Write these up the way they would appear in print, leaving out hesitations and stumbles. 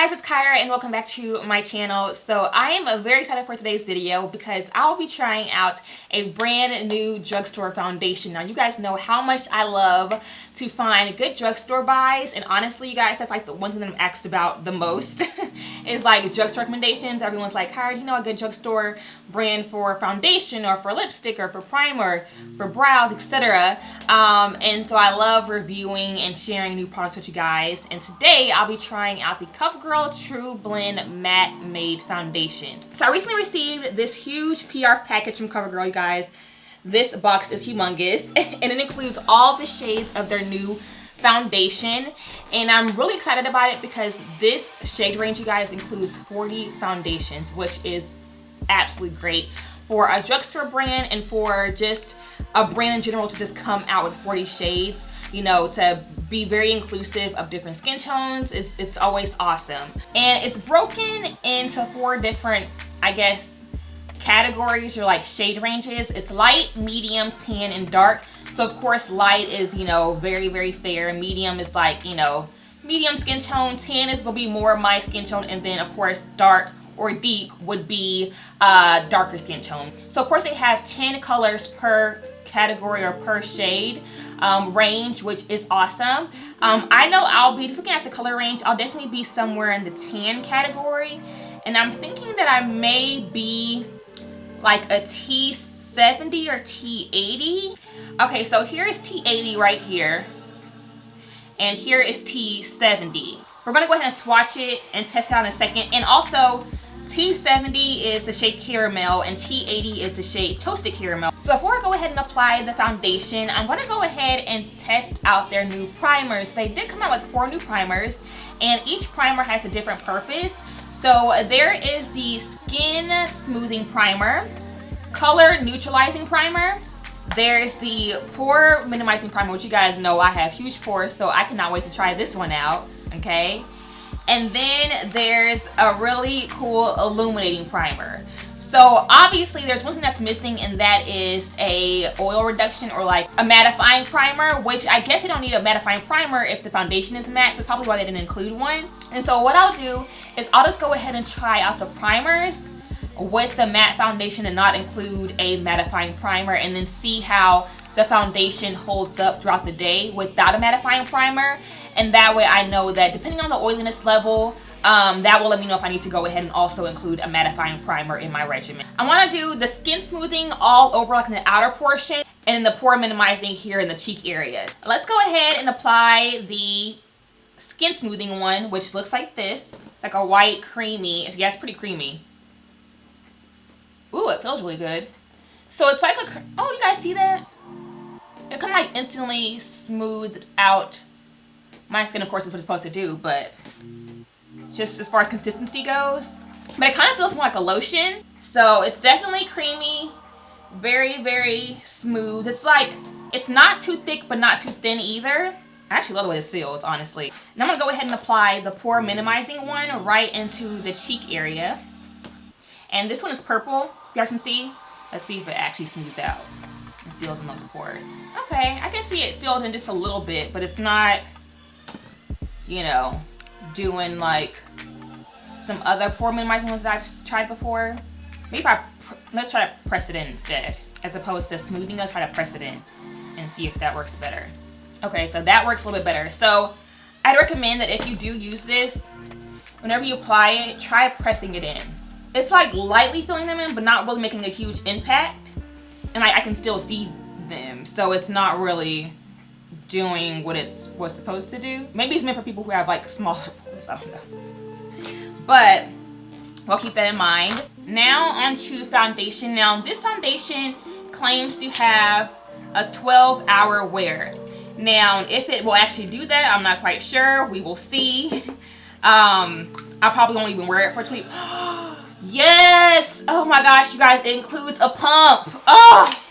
guys, it's Kyra and welcome back to my channel. So I am very excited for today's video because I'll be trying out a brand new drugstore foundation. Now you guys know how much I love to find good drugstore buys, and honestly you guys, that's like the one thing that I'm asked about the most is like drugstore recommendations. Everyone's like, Kyra, do you know a good drugstore brand for foundation or for lipstick or for primer, for brows, etc. And so I love reviewing and sharing new products with you guys, and today I'll be trying out the Covergirl Trublend Matte Made Foundation. So I recently received this huge PR package from Covergirl, you guys. This box is humongous and it includes all the shades of their new foundation, and I'm really excited about it because this shade range, you guys, includes 40 foundations, which is absolutely great for a drugstore brand and for just a brand in general to just come out with 40 shades, you know, to be very inclusive of different skin tones. It's always awesome. And it's broken into 4 different, I guess, categories or like shade ranges. It's light, medium, tan, and dark. So of course light is, you know, very fair. Medium is like, you know, medium skin tone. Tan is will be more my skin tone, and then of course dark or deep would be darker skin tone. So of course they have 10 colors per category or per shade range, which is awesome. I know I'll be just looking at the color range. I'll definitely be somewhere in the tan category, and I'm thinking that I may be like a T70 or T80. Okay, so here is T80 right here, and here is T70. We're gonna go ahead and swatch it and test it out in a second. And also T70 is the shade Caramel and T80 is the shade Toasted Caramel. So before I go ahead and apply the foundation, I'm gonna go ahead and test out their new primers. They did come out with 4 new primers, and each primer has a different purpose. So there is the Skin Smoothing Primer, Color Neutralizing Primer. There's the Pore Minimizing Primer, which you guys know I have huge pores, so I cannot wait to try this one out, okay? And then there's a really cool Illuminating Primer. So obviously there's one thing that's missing, and that is a oil reduction or like a mattifying primer, which I guess they don't need a mattifying primer if the foundation is matte, so that's probably why they didn't include one. And so what I'll do is I'll just go ahead and try out the primers with the matte foundation and not include a mattifying primer, and then see how the foundation holds up throughout the day without a mattifying primer. And that way I know that depending on the oiliness level, that will let me know if I need to go ahead and also include a mattifying primer in my regimen. I want to do the skin smoothing all over like in the outer portion, and then the pore minimizing here in the cheek areas. Let's go ahead and apply the skin smoothing one, which looks like this. It's like a white creamy, yeah, it's pretty creamy. Ooh, it feels really good. So it's like a, oh, you guys see that? It kind of like instantly smoothed out my skin. Of course, is what it's supposed to do, but just as far as consistency goes. But it kind of feels more like a lotion. So it's definitely creamy, very smooth. It's like, it's not too thick but not too thin either. I actually love the way this feels, honestly. And I'm gonna go ahead and apply the pore minimizing one right into the cheek area. And this one is purple, you guys can see. Let's see if it actually smooths out and feels in those pores. Okay, I can see it filled in just a little bit, but it's not, you know, doing like some other pore minimizing ones that I've tried before. Maybe if let's try to press it in instead, as opposed to smoothing. Let's try to press it in and see if that works better. Okay, so that works a little bit better. So I'd recommend that if you do use this, whenever you apply it, try pressing it in. It's like lightly filling them in, but not really making a huge impact. And I can still see them, so it's not really doing what it's supposed to do. Maybe it's meant for people who have like smaller pores, I don't know. But we'll keep that in mind. Now onto foundation. Now this foundation claims to have a 12-hour wear. Now if it will actually do that, I'm not quite sure. We will see. I probably won't even wear it for 20. Yes! Oh my gosh, you guys, it includes a pump. Oh!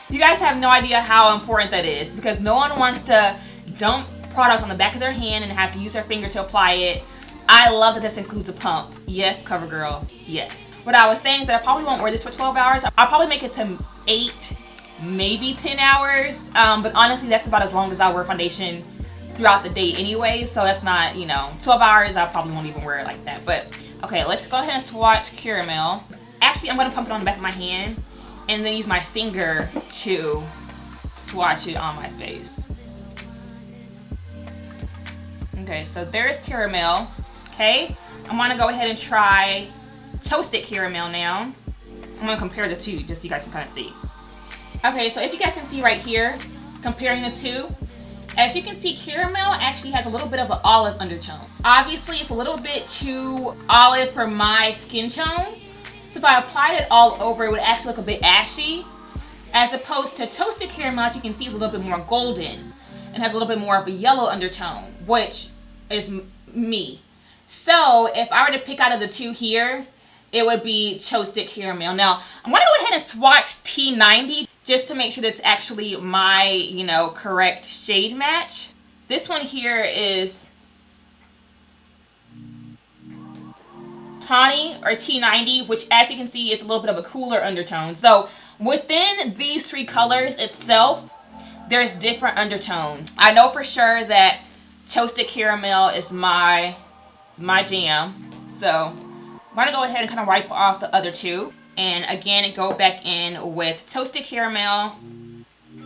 You guys have no idea how important that is, because no one wants to dump product on the back of their hand and have to use their finger to apply it. I love that this includes a pump. Yes, Covergirl, yes. What I was saying is that I probably won't wear this for 12 hours. I'll probably make it to 8, maybe 10 hours. But honestly, that's about as long as I wear foundation throughout the day anyway, so that's not, you know, 12 hours, I probably won't even wear it like that. But okay, let's go ahead and swatch Caramel. Actually, I'm gonna pump it on the back of my hand and then use my finger to swatch it on my face. Okay, so there's Caramel. Okay, I'm gonna go ahead and try Toasted Caramel now. I'm gonna compare the two just so you guys can kind of see. Okay, so if you guys can see right here, comparing the two, as you can see, Caramel actually has a little bit of an olive undertone. Obviously, it's a little bit too olive for my skin tone. So if I applied it all over, it would actually look a bit ashy. As opposed to Toasted Caramel, as you can see, is a little bit more golden and has a little bit more of a yellow undertone, which is me. So if I were to pick out of the two here, it would be Toasted Caramel. Now, I'm gonna go ahead and swatch T90 just to make sure that's actually my, you know, correct shade match. This one here is Tawny or T90, which as you can see is a little bit of a cooler undertone. So within these three colors itself, there's different undertones. I know for sure that Toasted Caramel is my jam. So I'm gonna go ahead and kind of wipe off the other two. And again, go back in with Toasted Caramel.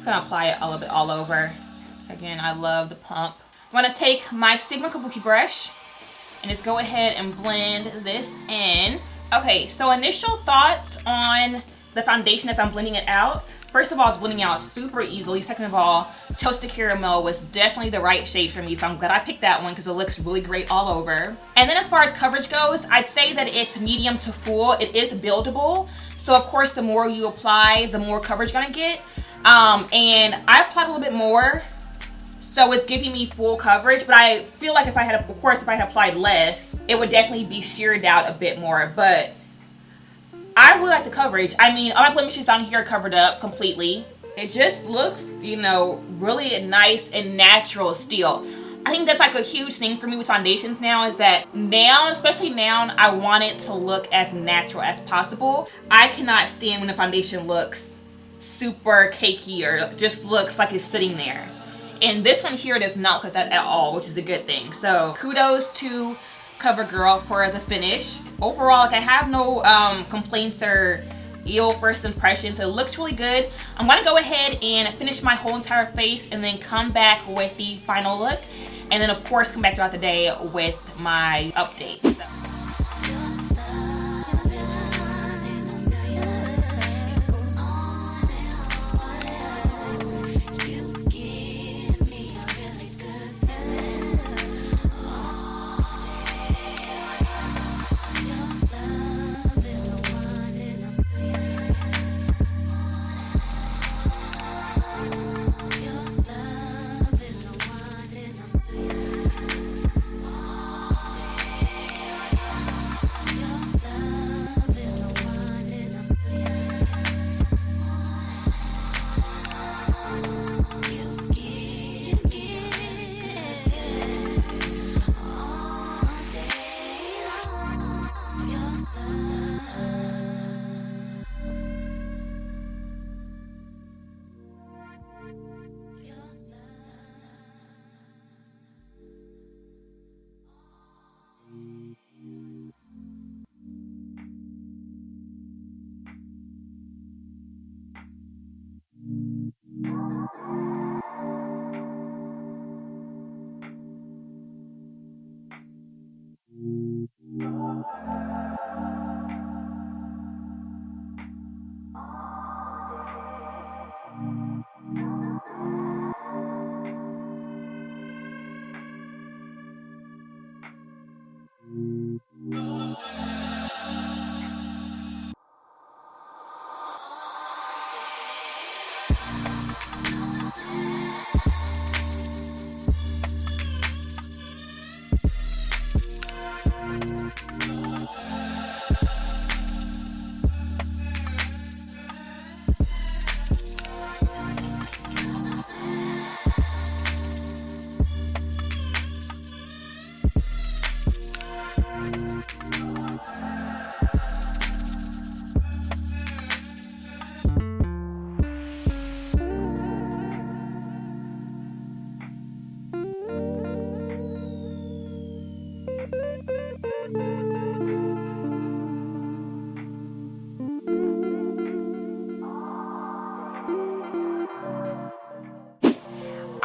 Kind of apply it a little bit all over. Again, I love the pump. I'm gonna take my Sigma Kabuki brush and just go ahead and blend this in. Okay, so initial thoughts on the foundation as I'm blending it out. First of all, it's blending out super easily. Second of all, Toasted Caramel was definitely the right shade for me, so I'm glad I picked that one because it looks really great all over. And then as far as coverage goes, I'd say that it's medium to full. It is buildable, so of course the more you apply, the more coverage you're gonna get. And I applied a little bit more, so it's giving me full coverage, but I feel like if I had applied less, it would definitely be sheared out a bit more. But I really like the coverage. I mean, all my blemishes on here are covered up completely. It just looks, you know, really nice and natural still. I think that's like a huge thing for me with foundations now, is that now, especially now, I want it to look as natural as possible. I cannot stand when a foundation looks super cakey or just looks like it's sitting there. And this one here does not look like that at all, which is a good thing. So kudos to Covergirl for the finish. Overall, like, I have no complaints or ill first impressions. It looks really good. I'm gonna go ahead and finish my whole entire face and then come back with the final look, and then of course come back throughout the day with my updates. So.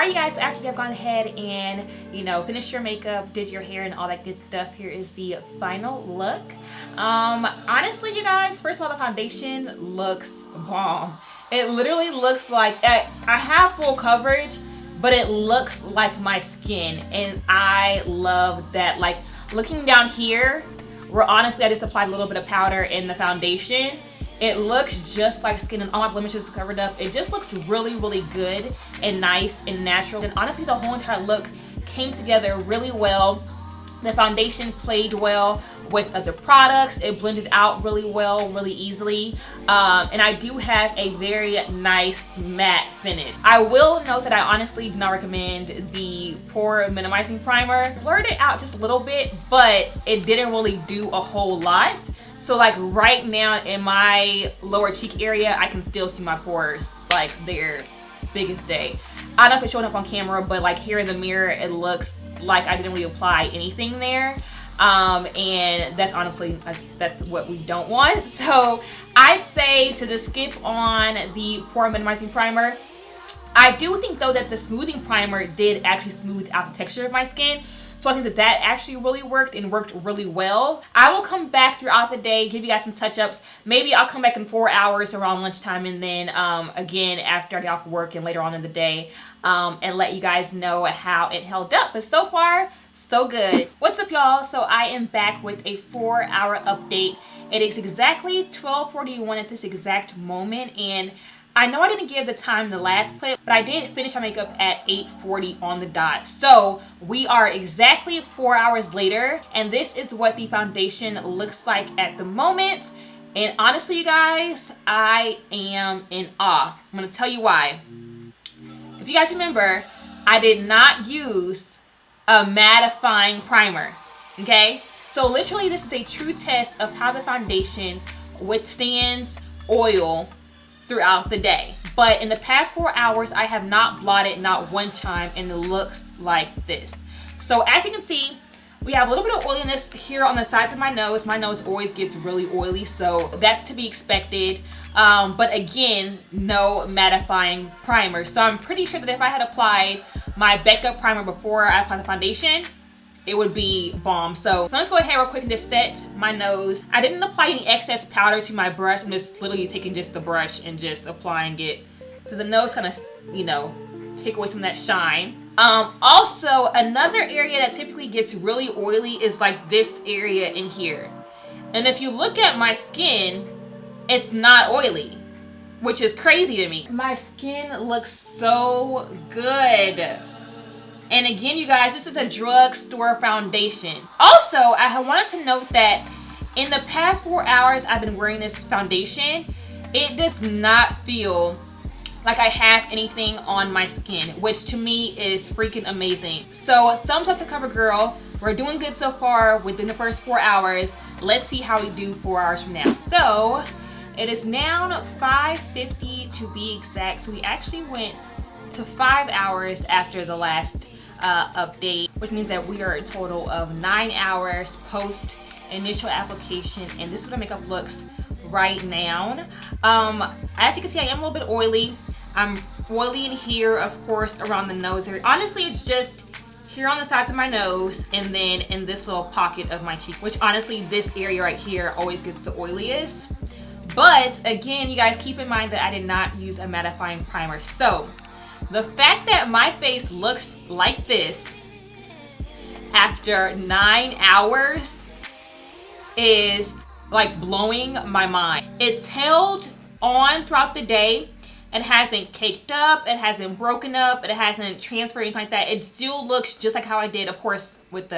Alright you guys, so after you have gone ahead and, you know, finished your makeup, did your hair and all that good stuff, here is the final look. Honestly you guys, first of all, the foundation looks bomb. It literally looks like, I have full coverage, but it looks like my skin, and I love that. Like, looking down here, where honestly I just applied a little bit of powder in the foundation, it looks just like skin, and all my blemishes covered up. It just looks really, really good and nice and natural. And honestly, the whole entire look came together really well. The foundation played well with other products. It blended out really well, really easily. And I do have a very nice matte finish. I will note that I honestly do not recommend the pore minimizing primer. Blurred it out just a little bit, but it didn't really do a whole lot. So like right now in my lower cheek area, I can still see my pores like they're big as day. I don't know if it's showing up on camera, but like here in the mirror, it looks like I didn't really apply anything there. And that's honestly, that's what we don't want. So I'd say to just skip on the pore minimizing primer. I do think though that the smoothing primer did actually smooth out the texture of my skin. So I think that that actually really worked and worked really well. I will come back throughout the day, give you guys some touch-ups. Maybe I'll come back in 4 hours around lunchtime, and then again after I get off work and later on in the day, and let you guys know how it held up. But so far, so good. What's up y'all? So I am back with a 4-hour update. It is exactly 12:41 at this exact moment, and I know I didn't give the time in the last clip, but I did finish my makeup at 8:40 on the dot. So we are exactly 4 hours later, and this is what the foundation looks like at the moment. And honestly, you guys, I am in awe. I'm gonna tell you why. If you guys remember, I did not use a mattifying primer, okay? So literally this is a true test of how the foundation withstands oil throughout the day. But in the past 4 hours, I have not blotted not one time, and it looks like this. So as you can see, we have a little bit of oiliness here on the sides of my nose. My nose always gets really oily, so that's to be expected. But again, no mattifying primer. So I'm pretty sure that if I had applied my Becca primer before I applied the foundation, it would be bomb. So let's go ahead real quick and just set my nose. I didn't apply any excess powder to my brush. I'm just literally taking just the brush and just applying it so the nose kind of, you know, take away some of that shine. Also, another area that typically gets really oily is like this area in here. And if you look at my skin, it's not oily, which is crazy to me. My skin looks so good. And again, you guys, this is a drugstore foundation. Also, I wanted to note that in the past 4 hours I've been wearing this foundation, it does not feel like I have anything on my skin, which to me is freaking amazing. So thumbs up to Covergirl. We're doing good so far within the first 4 hours. Let's see how we do 4 hours from now. So it is now 5:50 to be exact. So we actually went to 5 hours after the last update, which means that we are a total of 9 hours post initial application, and this is what my makeup looks right now. As you can see, I am a little bit oily. I'm oily in here, of course, around the nose area. Honestly, it's just here on the sides of my nose, and then in this little pocket of my cheek, which honestly, this area right here always gets the oiliest. But again, you guys, keep in mind that I did not use a mattifying primer. So the fact that my face looks like this after 9 hours is like blowing my mind. It's held on throughout the day. It hasn't caked up, it hasn't broken up, it hasn't transferred, anything like that. It still looks just like how I did, of course, with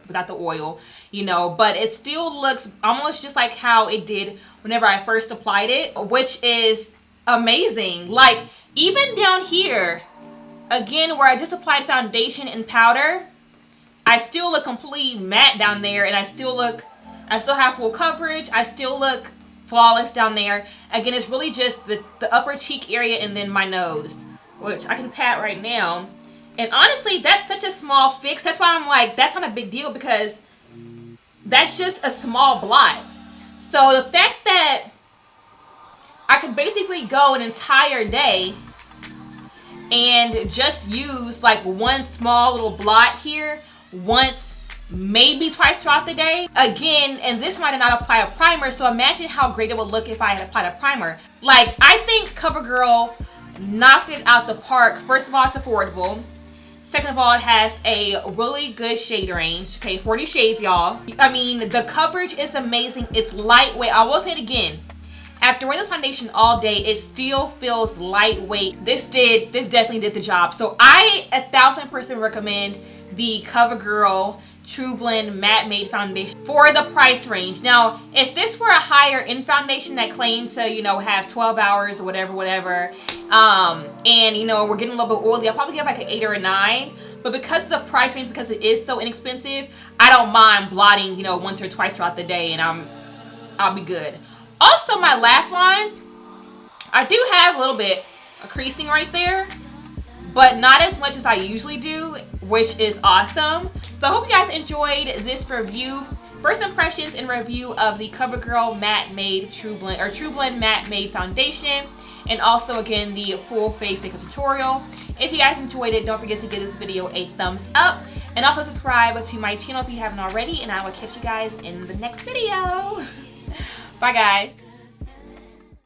without the oil, you know, but it still looks almost just like how it did whenever I first applied it, which is amazing. Like, even down here, again, where I just applied foundation and powder, I still look completely matte down there, and I still have full coverage. I still look flawless down there. Again, it's really just the upper cheek area and then my nose, which I can pat right now. And honestly, that's such a small fix. That's why I'm like, that's not a big deal, because that's just a small blot. So the fact that I could basically go an entire day and just use like one small little blot here once, maybe twice throughout the day. Again, and this might not apply a primer, so imagine how great it would look if I had applied a primer. Like, I think CoverGirl knocked it out the park. First of all, it's affordable. Second of all, it has a really good shade range. Okay, 40 shades, y'all. I mean, the coverage is amazing. It's lightweight. I will say it again. After wearing this foundation all day, it still feels lightweight. This definitely did the job. So I 1000% recommend the CoverGirl Trublend Matte Made Foundation for the price range. Now, if this were a higher end foundation that claimed to, you know, have 12 hours or whatever, and, you know, we're getting a little bit oily, I'll probably give like an 8 or a 9. But because of the price range, because it is so inexpensive, I don't mind blotting, you know, once or twice throughout the day, and I'll be good. Also, my lash lines, I do have a little bit of creasing right there, but not as much as I usually do, which is awesome. So I hope you guys enjoyed this review. First impressions and review of the CoverGirl Matte Made Trublend, or Trublend Matte Made Foundation, and also again the full face makeup tutorial. If you guys enjoyed it, don't forget to give this video a thumbs up, and also subscribe to my channel if you haven't already, and I will catch you guys in the next video. Bye guys.